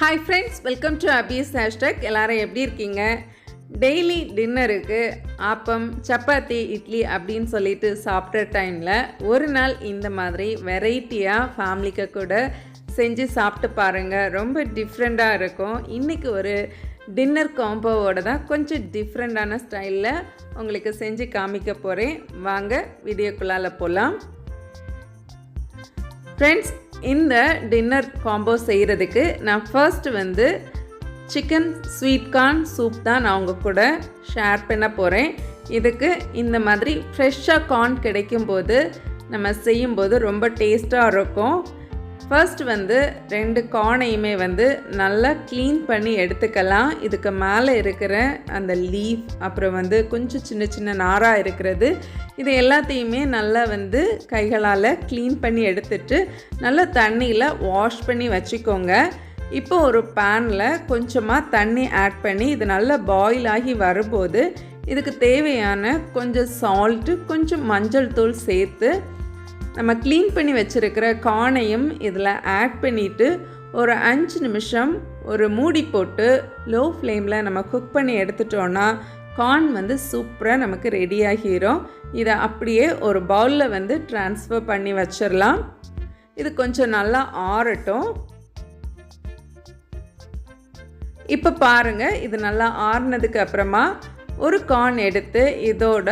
Hi friends, welcome to Abbe's hashtag. எல்லோரும் எப்படி இருக்கீங்க? டெய்லி டின்னருக்கு ஆப்பம், சப்பாத்தி, இட்லி அப்படின்னு சொல்லிட்டு சாப்பிட்ற டைமில் ஒரு நாள் இந்த மாதிரி வெரைட்டியாக ஃபேமிலிக்கு கூட செஞ்சு சாப்பிட்டு பாருங்கள். ரொம்ப டிஃப்ரெண்ட்டாக இருக்கும். இன்றைக்கி ஒரு டின்னர் காம்போவோட தான் கொஞ்சம் டிஃப்ரெண்ட்டான ஸ்டைலில் உங்களுக்கு செஞ்சு காமிக்க போகிறேன். வாங்க வீடியோக்குள்ளால போகலாம். ஃப்ரெண்ட்ஸ், இந்த டின்னர் காம்போ செய்கிறதுக்கு நான் first chicken sweet corn soup தான் நான் உங்கள் கூட ஷேர் பண்ண போகிறேன். இதுக்கு இந்த மாதிரி ஃப்ரெஷ்ஷாக கார்ன் கிடைக்கும்போது நம்ம செய்யும்போது ரொம்ப டேஸ்ட்டாக இருக்கும். ஃபர்ஸ்ட் 2 கார்னையுமே நல்லா க்ளீன் பண்ணி எடுத்துக்கலாம். இதுக்கு மேலே இருக்கிற அந்த லீஃப், அப்புறம் கொஞ்சம் சின்ன சின்ன நாராக இருக்கிறது, இது எல்லாத்தையுமே நல்லா கைகளால் க்ளீன் பண்ணி எடுத்துட்டு நல்லா தண்ணியில் வாஷ் பண்ணி வச்சுக்கோங்க. இப்போ ஒரு பேனில் கொஞ்சமாக தண்ணி ஆட் பண்ணி இது நல்லா பாயில் ஆகி வரும்போது இதுக்கு தேவையான கொஞ்சம் சால்ட்டு, கொஞ்சம் மஞ்சள் தூள் சேர்த்து நம்ம க்ளீன் பண்ணி வச்சுருக்கிற கார்னையும் இதில் ஆட் பண்ணிவிட்டு ஒரு 5 நிமிஷம் ஒரு மூடி போட்டு லோ ஃப்ளேமில் நம்ம குக் பண்ணி எடுத்துட்டோன்னா கார்ன் சூப்பராக நமக்கு ரெடி ஆகிரும். இதை அப்படியே ஒரு பவுலில் ட்ரான்ஸ்ஃபர் பண்ணி வச்சிடலாம். இது கொஞ்சம் நல்லா ஆறட்டும். இப்போ பாருங்கள், இது நல்லா ஆறுனதுக்கு அப்புறமா ஒரு கார்ன் எடுத்து இதோட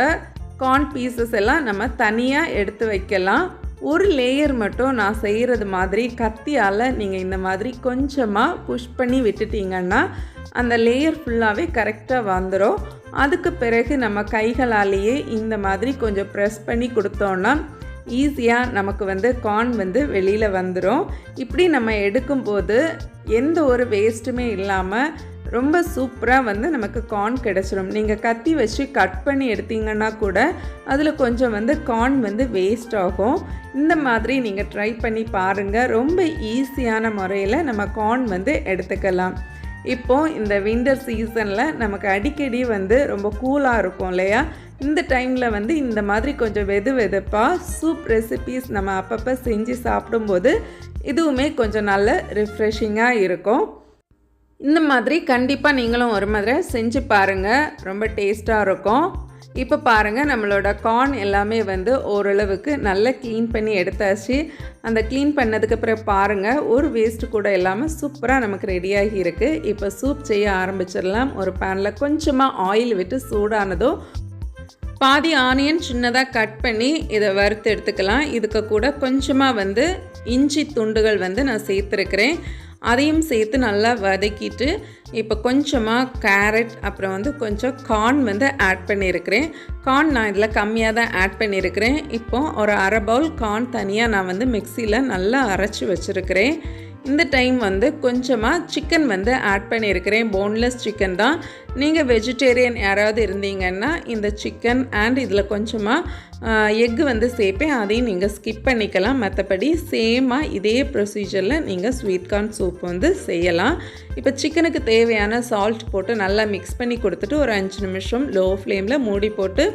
கார்ன் பீசஸ் எல்லாம் நம்ம தனியாக எடுத்து வைக்கலாம். ஒரு லேயர் மட்டும் நான் செய்கிறது மாதிரி கத்தியால் நீங்கள் இந்த மாதிரி கொஞ்சமாக புஷ் பண்ணி விட்டுட்டிங்கன்னா அந்த லேயர் ஃபுல்லாகவே கரெக்டாக வந்துடும். அதுக்கு பிறகு நம்ம கைகளாலேயே இந்த மாதிரி கொஞ்சம் ப்ரெஸ் பண்ணி கொடுத்தோன்னா ஈஸியாக நமக்கு கார்ன் வெளியில் வந்துடும். இப்படி நம்ம எடுக்கும்போது எந்த ஒரு வேஸ்ட்டுமே இல்லாமல் ரொம்ப சூப்பராக நமக்கு கார்ன் கிடச்சிடும். நீங்கள் கத்தி வச்சு கட் பண்ணி எடுத்தீங்கன்னா கூட அதில் கொஞ்சம் கார்ன் வேஸ்ட் ஆகும். இந்த மாதிரி நீங்கள் ட்ரை பண்ணி பாருங்கள். ரொம்ப ஈஸியான முறையில் நம்ம கார்ன் எடுத்துக்கலாம். இப்போது இந்த வின்டர் சீசனில் நமக்கு அடிக்கடி ரொம்ப கூலாக இருக்கும் இல்லையா? இந்த டைமில் இந்த மாதிரி கொஞ்சம் வெதுப்பாக சூப் ரெசிபீஸ் நம்ம அப்பப்போ செஞ்சு சாப்பிடும்போது இதுவுமே கொஞ்சம் நல்ல ரிஃப்ரெஷிங்காக இருக்கும். இந்த மாதிரி கண்டிப்பாக நீங்களும் ஒரு மாதிரி செஞ்சு பாருங்கள். ரொம்ப டேஸ்ட்டாக இருக்கும். இப்போ பாருங்கள், நம்மளோட கார்ன் எல்லாமே ஓரளவுக்கு நல்லா க்ளீன் பண்ணி எடுத்தாச்சு. அந்த க்ளீன் பண்ணதுக்கு அப்புறம் பாருங்கள், ஒரு வேஸ்ட்டு கூட இல்லாமல் சூப்பராக நமக்கு ரெடியாகி இருக்குது. இப்போ சூப் செய்ய ஆரம்பிச்சிடலாம். ஒரு பேனில் கொஞ்சமாக ஆயில் விட்டு சூடானதும் பாதி ஆனியன் சின்னதாக கட் பண்ணி இதை வறுத்து எடுத்துக்கலாம். இதுக்கு கூட கொஞ்சமாக இஞ்சி துண்டுகள் நான் சேர்த்துருக்கிறேன். அதையும் சேர்த்து நல்லா வதக்கிட்டு இப்போ கொஞ்சமாக கேரட், அப்புறம் கொஞ்சம் கார்ன் ஆட் பண்ணியிருக்கிறேன். கார்ன் நான் இதில் கம்மியாக தான் ஆட் பண்ணியிருக்கிறேன். இப்போது ஒரு அரை பவுல் கார்ன் தனியாக நான் மிக்சியில் நல்லா அரைச்சி வச்சுருக்கிறேன். இந்த டைம் கொஞ்சமாக சிக்கன் ஆட் பண்ணியிருக்கிறேன். போன்லெஸ் சிக்கன் தான். நீங்கள் வெஜிடேரியன் யாராவது இருந்தீங்கன்னா இந்த சிக்கன் அண்ட் இதில் கொஞ்சமாக எக்கு சேர்ப்பேன். அதையும் நீங்கள் ஸ்கிப் பண்ணிக்கலாம். மற்றபடி சேமாக இதே ப்ரொசீஜரில் நீங்கள் ஸ்வீட் கார்ன் சூப் செய்யலாம். இப்போ சிக்கனுக்கு தேவையான சால்ட் போட்டு நல்லா மிக்ஸ் பண்ணி கொடுத்துட்டு ஒரு 5 நிமிஷம் லோ ஃப்ளேமில் மூடி போட்டு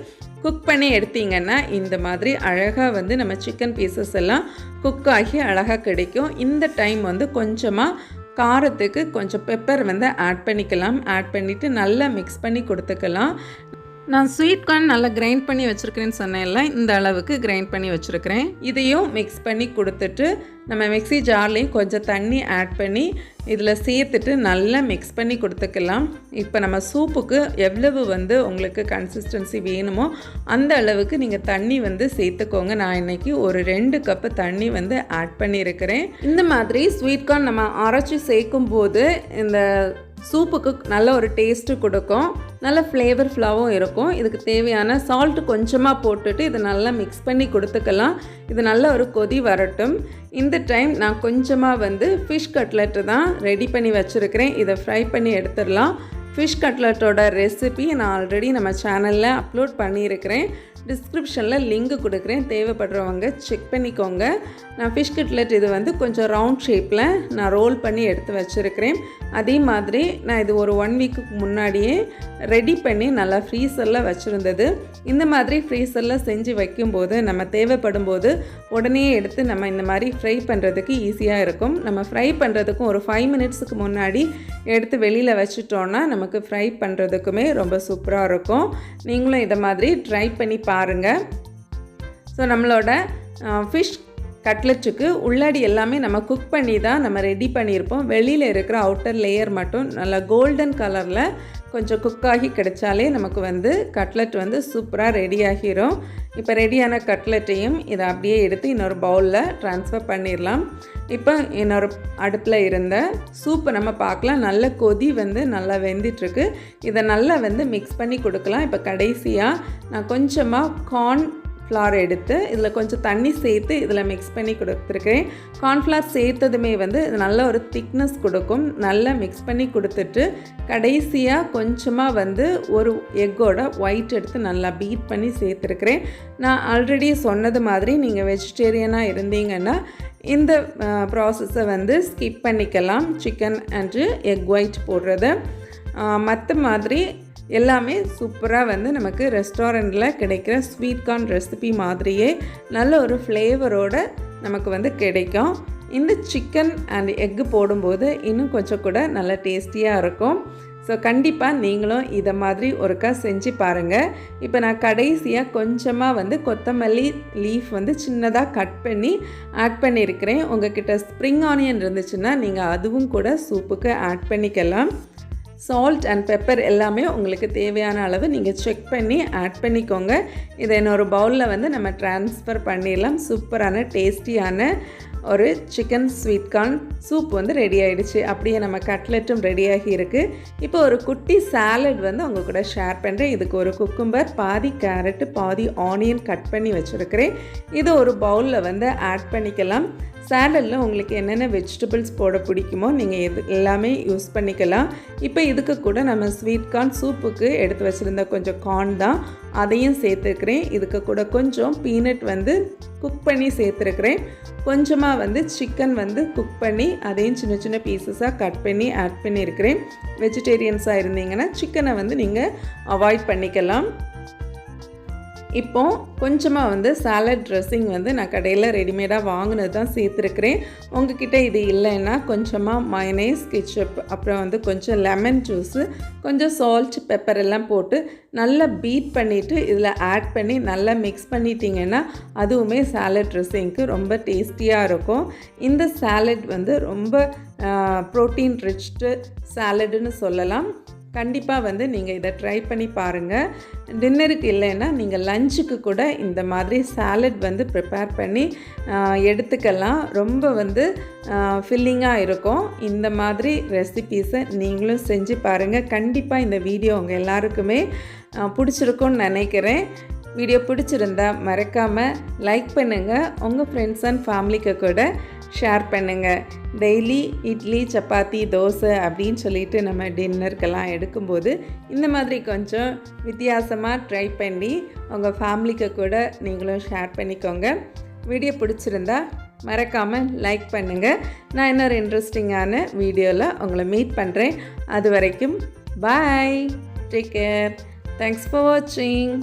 குக் பண்ணி எடுத்திங்கன்னா இந்த மாதிரி அழகாக நம்ம சிக்கன் பீசஸ் எல்லாம் குக் ஆகி அழகாக கிடைக்கும். இந்த டைம் கொஞ்சமாக காரத்துக்கு கொஞ்சம் பெப்பர் ஆட் பண்ணிக்கலாம். ஆட் பண்ணிவிட்டு நல்லா மிக்ஸ் பண்ணி கொடுத்துக்கலாம். நான் ஸ்வீட் கார்ன் நல்லா கிரைண்ட் பண்ணி வச்சுருக்கிறேன்னு சொன்னேன்ல, இந்த அளவுக்கு கிரைண்ட் பண்ணி வச்சுருக்கிறேன். இதையும் மிக்ஸ் பண்ணி கொடுத்துட்டு நம்ம மிக்ஸி ஜார்லேயும் கொஞ்சம் தண்ணி ஆட் பண்ணி இதில் சேர்த்துட்டு நல்லா மிக்ஸ் பண்ணி கொடுத்துக்கலாம். இப்போ நம்ம சூப்புக்கு எவ்வளவு உங்களுக்கு கன்சிஸ்டன்சி வேணுமோ அந்த அளவுக்கு நீங்கள் தண்ணி சேர்த்துக்கோங்க. நான் இன்றைக்கி ஒரு 2 கப்பு தண்ணி ஆட் பண்ணியிருக்கிறேன். இந்த மாதிரி ஸ்வீட் கார்ன் நம்ம அரைச்சி சேர்க்கும்போது இந்த சூப்புக்கு நல்ல ஒரு டேஸ்ட்டு கொடுக்கும். நல்ல ஃப்ளேவர்ஃபுல்லாகவும் இருக்கும். இதுக்கு தேவையான சால்ட்டு கொஞ்சமாக போட்டுட்டு இதை நல்லா மிக்ஸ் பண்ணி கொடுத்துக்கலாம். இது நல்ல ஒரு கொதி வரட்டும். இந்த டைம் நான் கொஞ்சமாக ஃபிஷ் கட்லெட்டு தான் ரெடி பண்ணி வச்சுருக்கிறேன். இதை ஃப்ரை பண்ணி எடுத்துடலாம். ஃபிஷ் கட்லெட்டோட ரெசிபி நான் ஆல்ரெடி நம்ம சேனலில் அப்லோட் பண்ணியிருக்கிறேன். டிஸ்கிரிப்ஷனில் லிங்க் கொடுக்குறேன், தேவைப்படுறவங்க செக் பண்ணிக்கோங்க. நான் ஃபிஷ் கட்லெட் இது வந்து கொஞ்சம் ரவுண்ட் ஷேப்பில் நான் ரோல் பண்ணி எடுத்து வச்சுருக்கிறேன். அதே மாதிரி நான் இது ஒரு 1 வீக்குக்கு முன்னாடியே ரெடி பண்ணி நல்லா ஃப்ரீசரில் வச்சுருந்தது. இந்த மாதிரி ஃப்ரீசரில் செஞ்சு வைக்கும்போது நம்ம தேவைப்படும் போது உடனே எடுத்து நம்ம இந்த மாதிரி ஃப்ரை பண்ணுறதுக்கு ஈஸியாக இருக்கும். நம்ம ஃப்ரை பண்ணுறதுக்கும் ஒரு 5 மினிட்ஸுக்கு முன்னாடி எடுத்து வெளியில் வச்சுட்டோன்னா நமக்கு ஃப்ரை பண்ணுறதுக்குமே ரொம்ப சூப்பராக இருக்கும். நீங்களும் இதை மாதிரி ட்ரை பண்ணி பாருங்கள். ஸோ நம்மளோட ஃபிஷ் கட்லெட்டுக்கு உள்ளாடி எல்லாமே நம்ம குக் பண்ணி தான் நம்ம ரெடி பண்ணியிருப்போம். வெளியில் இருக்கிற அவுட்டர் லேயர் மட்டும் நல்லா கோல்டன் கலரில் கொஞ்சம் குக்காகி கிடைச்சாலே நமக்கு வந்து கட்லெட் வந்து சூப்பராக ரெடி ஆகிரும். இப்போ ரெடியான கட்லெட்டையும் இதை அப்படியே எடுத்து இன்னொரு பவுலில் ட்ரான்ஸ்ஃபர் பண்ணிடலாம். இப்போ இன்னொரு அடுப்பில் இருந்த சூப்பை நம்ம பார்க்கலாம். நல்ல கொதி வந்து நல்லா வெந்துட்டுருக்கு. இதை நல்லா வந்து மிக்ஸ் பண்ணி கொடுக்கலாம். இப்போ கடைசியாக நான் கொஞ்சமாக கார்ன் ஃப்ளார் எடுத்து இதில் கொஞ்சம் தண்ணி சேர்த்து இதில் மிக்ஸ் பண்ணி கொடுத்துருக்கேன். கார்ன்ஃப்ளார் சேர்த்ததுமே வந்து நல்ல ஒரு திக்னஸ் கொடுக்கும். நல்லா மிக்ஸ் பண்ணி கொடுத்துட்டு கடைசியாக கொஞ்சமாக வந்து ஒரு எக்கோட ஒயிட் எடுத்து நல்லா பீட் பண்ணி சேர்த்துருக்கிறேன். நான் ஆல்ரெடி சொன்னது மாதிரி நீங்கள் வெஜிடேரியனாக இருந்தீங்கன்னா இந்த ப்ராசஸை வந்து ஸ்கிப் பண்ணிக்கலாம், சிக்கன் அண்டு எக் ஒயிட் போடுறது. மற்ற மாதிரி எல்லாமே சூப்பராக வந்து நமக்கு ரெஸ்டாரண்ட்டில் கிடைக்கிற ஸ்வீட் கார்ன் ரெசிபி மாதிரியே நல்ல ஒரு ஃப்ளேவரோடு நமக்கு வந்து கிடைக்கும். இந்த சிக்கன் அண்ட் எக்கு போடும்போது இன்னும் கொஞ்சம் கூட நல்ல டேஸ்டியாக இருக்கும். ஸோ கண்டிப்பாக நீங்களும் இதை மாதிரி ஒருக்கா செஞ்சு பாருங்கள். இப்போ நான் கடைசியாக கொஞ்சமாக வந்து கொத்தமல்லி லீஃப் வந்து சின்னதாக கட் பண்ணி ஆட் பண்ணியிருக்கிறேன். உங்கள்கிட்ட ஸ்ப்ரிங் ஆனியன் இருந்துச்சுன்னா நீங்கள் அதுவும் கூட சூப்புக்கு ஆட் பண்ணிக்கலாம். சால்ட் அண்ட் பெப்பர் எல்லாமே உங்களுக்கு தேவையான அளவு நீங்கள் செக் பண்ணி ஆட் பண்ணிக்கோங்க. இதை இன்னொரு பவுலில் வந்து நம்ம ட்ரான்ஸ்ஃபர் பண்ணிடலாம். சூப்பரான டேஸ்டியான ஒரு சிக்கன் ஸ்வீட் கார்ன் சூப் வந்து ரெடி ஆகிடுச்சு. அப்படியே நம்ம கட்லெட்டும் ரெடியாகி இருக்குது. இப்போ ஒரு குட்டி சாலட் வந்து உங்கள் கூட ஷேர் பண்ணுறேன். இதுக்கு ஒரு குக்கும்பர், பாதி கேரட்டு, பாதி ஆனியன் கட் பண்ணி வச்சுருக்கிறேன். இது ஒரு பவுலில் வந்து ஆட் பண்ணிக்கலாம். சாலடில் உங்களுக்கு என்னென்ன வெஜிடபிள்ஸ் போட பிடிக்குமோ நீங்கள் இது எல்லாமே யூஸ் பண்ணிக்கலாம். இப்போ இதுக்கு கூட நம்ம ஸ்வீட் கார்ன் சூப்புக்கு எடுத்து வச்சுருந்த கொஞ்சம் கார்ன் தான், அதையும் சேர்த்துருக்கிறேன். இதுக்கு கூட கொஞ்சம் பீனட் வந்து குக் பண்ணி சேர்த்துருக்கிறேன். கொஞ்சமாக வந்து சிக்கன் வந்து குக் பண்ணி அதையும் சின்ன சின்ன பீசஸாக கட் பண்ணி ஆட் பண்ணியிருக்கிறேன். வெஜிடேரியன்ஸாக இருந்தீங்கன்னா சிக்கனை வந்து நீங்கள் அவாய்ட் பண்ணிக்கலாம். இப்போது கொஞ்சமாக வந்து சாலட் ட்ரெஸ்ஸிங் வந்து நான் கடையில் ரெடிமேடாக வாங்கினது தான் சேர்த்துருக்கிறேன். உங்ககிட்ட இது இல்லைன்னா கொஞ்சமாக மயனேஸ், கெச்சப், அப்புறம் வந்து கொஞ்சம் லெமன் ஜூஸு, கொஞ்சம் சால்ட், பெப்பர் எல்லாம் போட்டு நல்லா பீட் பண்ணிவிட்டு இதில் ஆட் பண்ணி நல்லா மிக்ஸ் பண்ணிட்டீங்கன்னா அதுவுமே சாலட் ட்ரெஸ்ஸிங்க்கு ரொம்ப டேஸ்டியாக இருக்கும். இந்த சாலட் வந்து ரொம்ப ப்ரோட்டீன் ரிச்டு சாலடுன்னு சொல்லலாம். கண்டிப்பாக வந்து நீங்கள் இதை ட்ரை பண்ணி பாருங்கள். டின்னருக்கு இல்லைன்னா நீங்கள் லஞ்சுக்கு கூட இந்த மாதிரி சாலட் வந்து ப்ரிப்பேர் பண்ணி எடுத்துக்கலாம். ரொம்ப வந்து ஃபில்லிங்காக இருக்கும். இந்த மாதிரி ரெசிபீஸை நீங்களும் செஞ்சு பாருங்கள். கண்டிப்பாக இந்த வீடியோ உங்கள் எல்லாருக்குமே பிடிச்சிருக்கும்னு நினைக்கிறேன். வீடியோ பிடிச்சிருந்தா மறக்காமல் லைக் பண்ணுங்கள். உங்கள் ஃப்ரெண்ட்ஸ் அண்ட் ஃபேமிலிக்கு கூட ஷேர் பண்ணுங்கள். டெய்லி இட்லி, சப்பாத்தி, தோசை அப்படின்னு சொல்லிட்டு நம்ம டின்னருக்கெல்லாம் எடுக்கும்போது இந்த மாதிரி கொஞ்சம் வித்தியாசமாக ட்ரை பண்ணி உங்கள் ஃபேமிலிக்கு கூட நீங்களும் ஷேர் பண்ணிக்கோங்க. வீடியோ பிடிச்சிருந்தா மறக்காமல் லைக் பண்ணுங்கள். நான் இன்னொரு இன்ட்ரெஸ்டிங்கான வீடியோவில் உங்களை மீட் பண்ணுறேன். அது வரைக்கும் பாய், டேக் கேர், தேங்க்ஸ் ஃபார் வாட்சிங்.